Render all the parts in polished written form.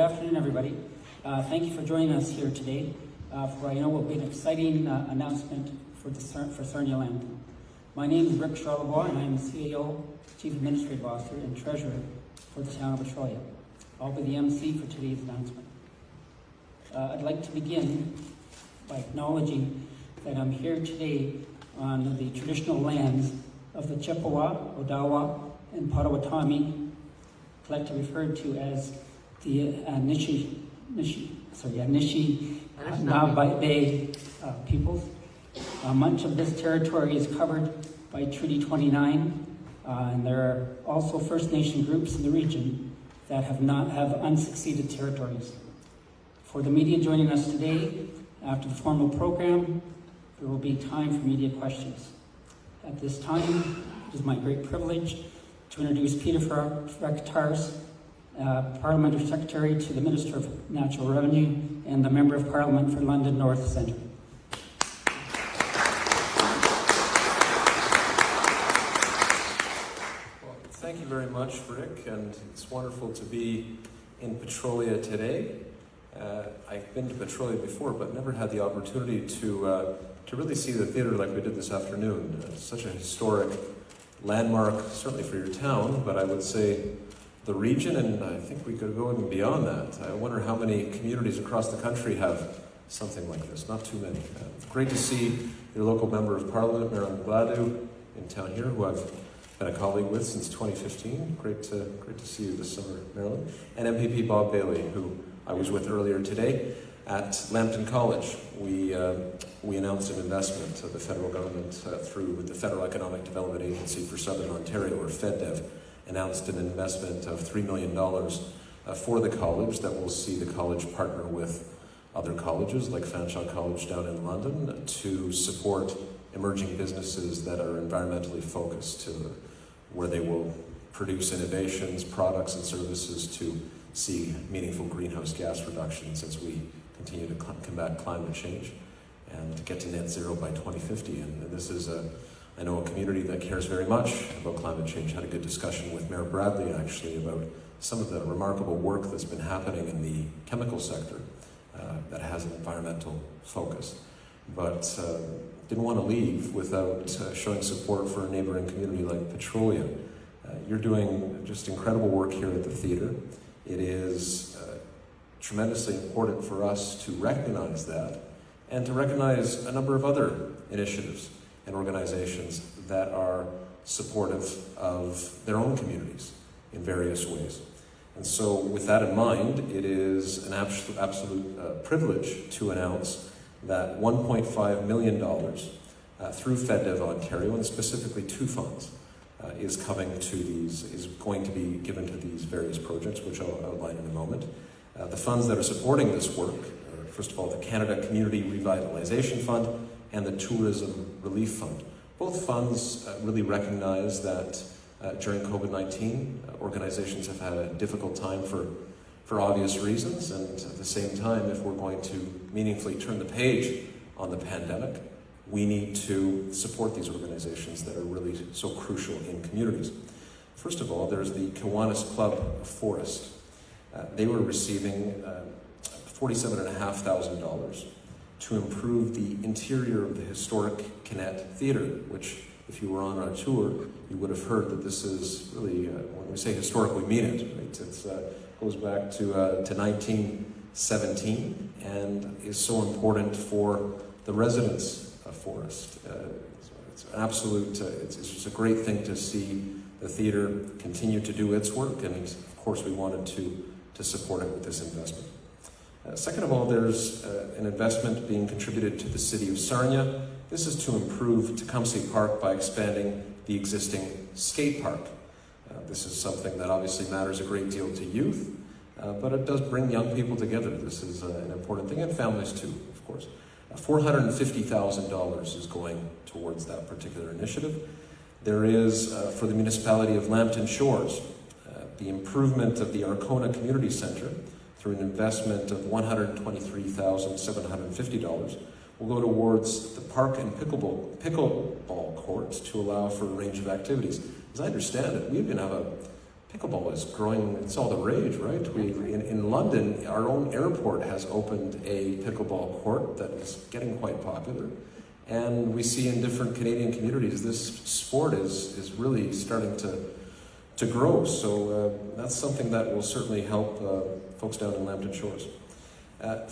afternoon, everybody. Thank you for joining us here today for I know will be an exciting announcement for Sarnia-Lambton. My name is Rick Charlebois, and I am the CEO, Chief Administrative Officer, and Treasurer for the town of Petrolia. I'll be the MC for today's announcement. I'd like to begin by acknowledging that I'm here today on the traditional lands of the Chippewa, Odawa, and Potawatomi, collectively referred to as the Anishinaabe peoples. Much of this territory is covered by Treaty 29, and there are also First Nation groups in the region that have unsucceeded territories. For the media joining us today, after the formal program, there will be time for media questions. At this time, it is my great privilege to introduce Peter Fragiskatos, Parliamentary Secretary to the Minister of Natural Revenue and the Member of Parliament for London North Centre. Well, thank you very much, Rick, and it's wonderful to be in Petrolia today. I've been to Petrolia before, but never had the opportunity to really see the theatre like we did this afternoon. It's such a historic landmark, certainly for your town, but I would say the region, and I think we could go even beyond that. I wonder how many communities across the country have something like this. Not too many. Great to see your local Member of Parliament, Marilyn Gladu, in town here, who I've been a colleague with since 2015. Great to see you this summer, Marilyn. And MPP Bob Bailey, who I was with earlier today at Lambton College. We announced an investment of the federal government through the Federal Economic Development Agency for Southern Ontario, or FedDev, announced an investment of $3 million for the college that will see the college partner with other colleges like Fanshawe College down in London to support emerging businesses that are environmentally focused, where they will produce innovations, products and services to see meaningful greenhouse gas reductions as we continue to combat climate change and to get to net zero by 2050. And this is I know a community that cares very much about climate change. Had a good discussion with Mayor Bradley actually about some of the remarkable work that's been happening in the chemical sector that has an environmental focus. But didn't want to leave without showing support for a neighboring community like Petrolia. You're doing just incredible work here at the theatre. It is tremendously important for us to recognize that and to recognize a number of other initiatives and organizations that are supportive of their own communities in various ways. And so with that in mind, it is an absolute privilege to announce that $1.5 million through FedDev Ontario, and specifically two funds, is going to be given to these various projects, which I'll outline in a moment. The funds that are supporting this work are, first of all, the Canada Community Revitalization Fund and the Tourism Relief Fund. Both funds really recognize that during COVID-19, organizations have had a difficult time for obvious reasons, and at the same time, if we're going to meaningfully turn the page on the pandemic, we need to support these organizations that are really so crucial in communities. First of all, there's the Kiwanis Club Forest. They were receiving $47,500 to improve the interior of the historic Kinnett Theatre, which, if you were on our tour, you would have heard that this is really, when we say historic, we mean it, right? It goes back to 1917 and is so important for the residents of Forest. It's an absolute, it's just a great thing to see the theatre continue to do its work, and of course we wanted to support it with this investment. Second of all, there's an investment being contributed to the city of Sarnia. This is to improve Tecumseh Park by expanding the existing skate park. This is something that obviously matters a great deal to youth, but it does bring young people together. This is an important thing, and families too, of course. $450,000 is going towards that particular initiative. There is, for the municipality of Lambton Shores, the improvement of the Arkona Community Centre through an investment of $123,750 will go towards the park and pickleball courts to allow for a range of activities. As I understand it, we even have pickleball is growing, it's all the rage, right? In London, our own airport has opened a pickleball court that is getting quite popular. And we see in different Canadian communities, this sport is really starting to grow. So that's something that will certainly help folks down in Lambton Shores.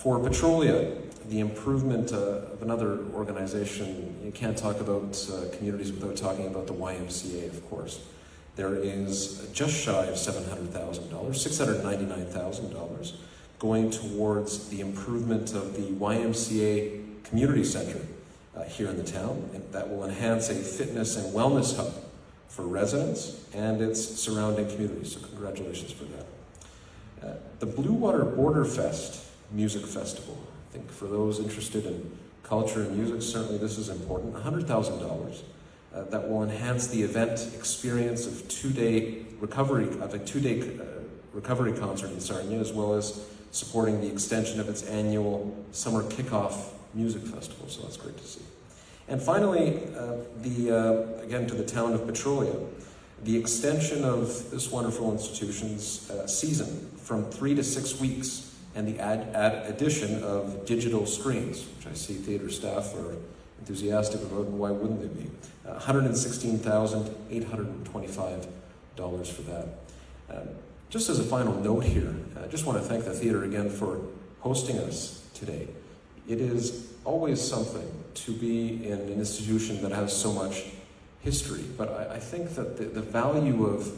For Petrolia, the improvement of another organization, you can't talk about communities without talking about the YMCA, of course. There is just shy of $700,000, $699,000, going towards the improvement of the YMCA Community Center here in the town, and that will enhance a fitness and wellness hub for residents and its surrounding communities. So congratulations for that. The Blue Water Border Fest Music Festival. I think for those interested in culture and music, certainly this is important. $100,000 that will enhance the event experience of a two-day recovery concert in Sarnia, as well as supporting the extension of its annual summer kickoff music festival. So that's great to see. And finally, again to the town of Petrolia, the extension of this wonderful institution's season from 3 to 6 weeks, and the addition of digital screens, which I see theater staff are enthusiastic about, and why wouldn't they be? $116,825 for that. Just as a final note here, I just want to thank the theater again for hosting us today. It is always something to be in an institution that has so much history, but I think that the value of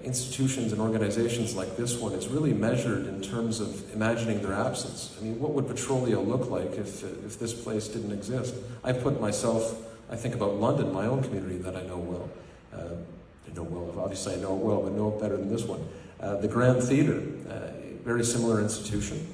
institutions and organizations like this one is really measured in terms of imagining their absence. I mean, what would Petrolia look like if this place didn't exist? I put myself, I think about London, my own community that I know well. Obviously I know it well, but know it better than this one. The Grand Theatre, very similar institution.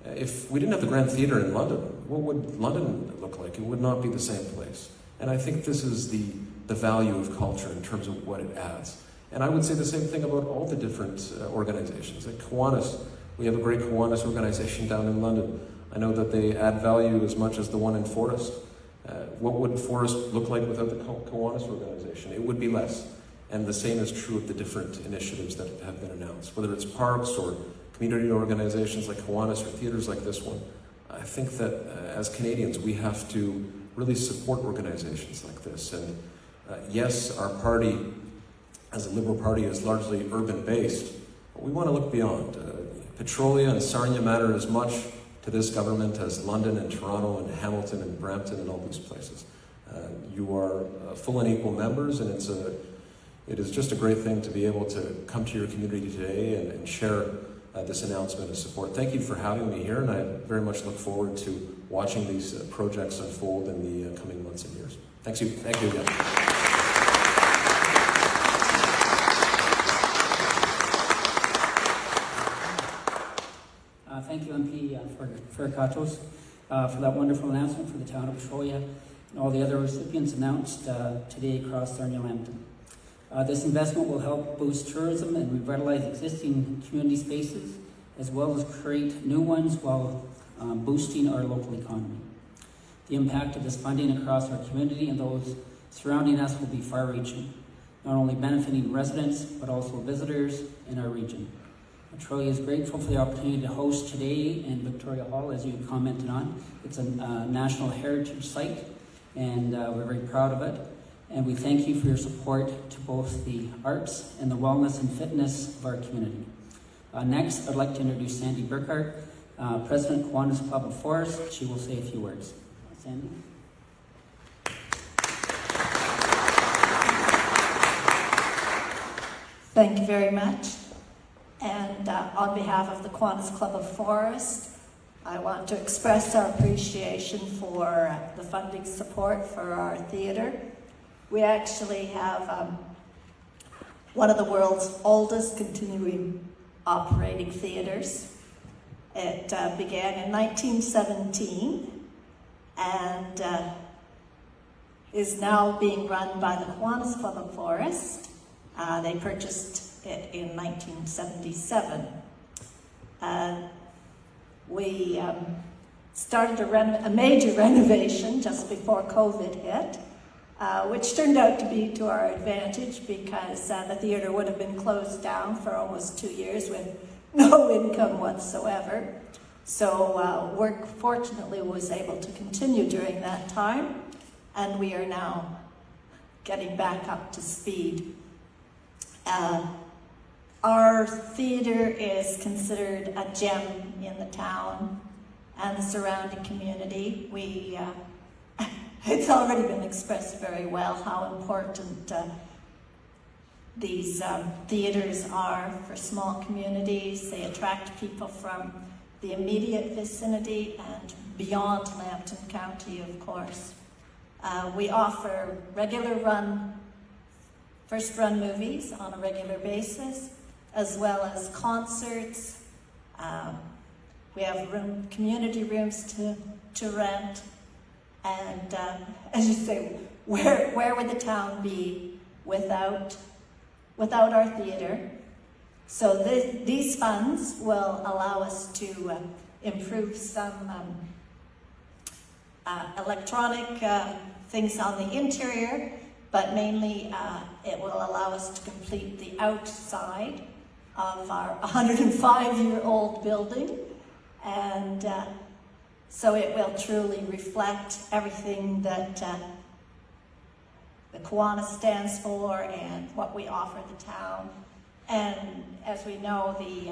If we didn't have the Grand Theatre in London, what would London look like? It would not be the same place. And I think this is the value of culture in terms of what it adds. And I would say the same thing about all the different organizations. At Kiwanis, we have a great Kiwanis organization down in London. I know that they add value as much as the one in Forest. What would Forest look like without the Kiwanis organization? It would be less. And the same is true of the different initiatives that have been announced, whether it's parks or community organizations like Kiwanis or theaters like this one. I think that as Canadians, we have to really support organizations like this. And yes, our party, as a Liberal Party, is largely urban-based, but we want to look beyond. Petrolia and Sarnia matter as much to this government as London and Toronto and Hamilton and Brampton and all these places. You are full and equal members, and it is just a great thing to be able to come to your community today and share this announcement of support. Thank you for having me here, and I very much look forward to watching these projects unfold in the coming months and years. Thank you again. Thank you, MP Fragiskatos, for that wonderful announcement for the town of Petrolia and all the other recipients announced today across Sarnia-Lambton. This investment will help boost tourism and revitalize existing community spaces, as well as create new ones while boosting our local economy. The impact of this funding across our community and those surrounding us will be far-reaching, not only benefiting residents, but also visitors in our region. Petrolia is grateful for the opportunity to host today in Victoria Hall, as you commented on. It's a national heritage site, and we're very proud of it. And we thank you for your support to both the arts and the wellness and fitness of our community. Next, I'd like to introduce Sandy Burkhart, President, Kiwanis Club of Forest. She will say a few words. Sandy? Thank you very much. And on behalf of the Kiwanis Club of Forest, I want to express our appreciation for the funding support for our theatre. We actually have one of the world's oldest continuing operating theatres. It began in 1917 and is now being run by the Kiwanis Club of Forest. They purchased it in 1977. We started a major renovation just before COVID hit, which turned out to be to our advantage because the theatre would have been closed down for almost 2 years with no income whatsoever. So work fortunately was able to continue during that time, and we are now getting back up to speed. Our theatre is considered a gem in the town and the surrounding community. It's already been expressed very well how important these theatres are for small communities. They attract people from the immediate vicinity and beyond Lambton County, of course. We offer first-run movies on a regular basis, as well as concerts. We have community rooms to rent. And as you say, where would the town be without our theatre? So these funds will allow us to improve some electronic things on the interior, but mainly it will allow us to complete the outside of our 105-year-old building. And so it will truly reflect everything that the Kiwanis stands for and what we offer the town. And as we know, the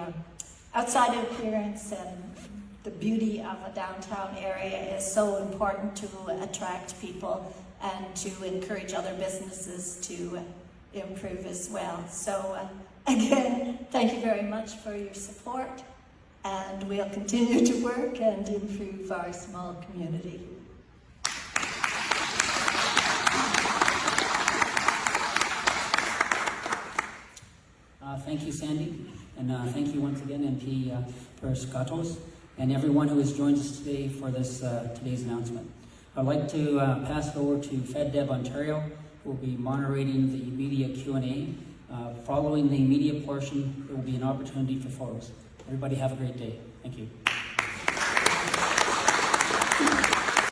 outside appearance and the beauty of a downtown area is so important to attract people and to encourage other businesses to improve as well. So again, thank you very much for your support. And we'll continue to work and improve our small community. Thank you, Sandy, and thank you once again, MP Fragiskatos, and everyone who has joined us today for this today's announcement. I'd like to pass it over to FedDev Ontario, who will be moderating the media Q&A. Following the media portion, there will be an opportunity for photos. Everybody have a great day. Thank you.